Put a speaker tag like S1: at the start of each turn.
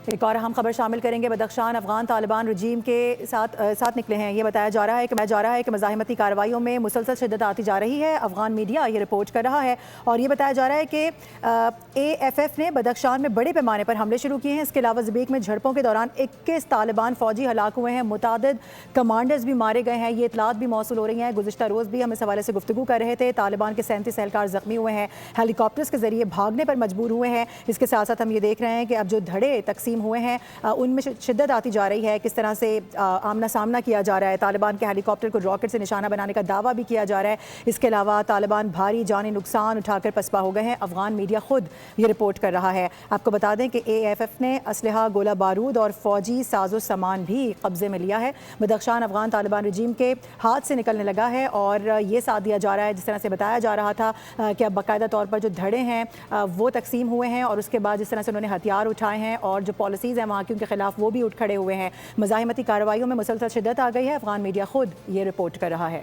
S1: ایک اور اہم خبر شامل کریں گے۔ بدخشان افغان طالبان رجیم کے ساتھ نکلے ہیں۔ یہ بتایا جا رہا ہے کہ مزاحمتی کارروائیوں میں مسلسل شدت آتی جا رہی ہے۔ افغان میڈیا یہ رپورٹ کر رہا ہے اور یہ بتایا جا رہا ہے کہ AFF نے بدخشان میں بڑے پیمانے پر حملے شروع کیے ہیں۔ اس کے علاوہ زبیک میں جھڑپوں کے دوران 21 طالبان فوجی ہلاک ہوئے ہیں، متعدد کمانڈرز بھی مارے گئے ہیں۔ یہ اطلاعات بھی موصول ہو رہی ہیں۔ گزشتہ روز بھی ہم اس حوالے سے گفتگو کر رہے تھے۔ طالبان کے 37 اہلکار زخمی ہوئے ہیں، ہیلی کاپٹرز کے ذریعے بھاگنے پر مجبور ہوئے ہیں۔ اس کے ساتھ ساتھ ہم یہ دیکھ رہے ہیں کہ اب جو دھڑے تقسیم ہوئے ہیں ان میں شدت آتی جا رہی ہے، کس طرح سے آمنا سامنا کیا جا رہا ہے۔ طالبان کے ہیلی کاپٹر کو راکٹ سے نشانہ بنانے کا دعویٰ بھی کیا جا رہا ہے۔ اس کے علاوہ طالبان بھاری جانی نقصان اٹھا کر پسپا ہو گئے ہیں۔ افغان میڈیا خود یہ رپورٹ کر رہا ہے۔ آپ کو بتا دیں کہ AFF نے اسلحہ، گولہ بارود اور فوجی ساز و سامان بھی قبضے میں لیا ہے۔ بدخشان افغان طالبان رجیم کے ہاتھ سے نکلنے لگا ہے اور یہ ساتھ دیا جا رہا ہے، جس طرح سے بتایا جا رہا تھا کہ اب باقاعدہ طور پر جو دھڑے ہیں وہ تقسیم ہوئے ہیں اور اس کے بعد جس طرح سے انہوں نے ہتھیار اٹھائے ہیں اور جو پالیسیز ہیں وہاں کی ان کے خلاف وہ بھی اٹھ کھڑے ہوئے ہیں۔ مزاحمتی کارروائیوں میں مسلسل شدت آ گئی ہے۔ افغان میڈیا خود یہ رپورٹ کر رہا ہے۔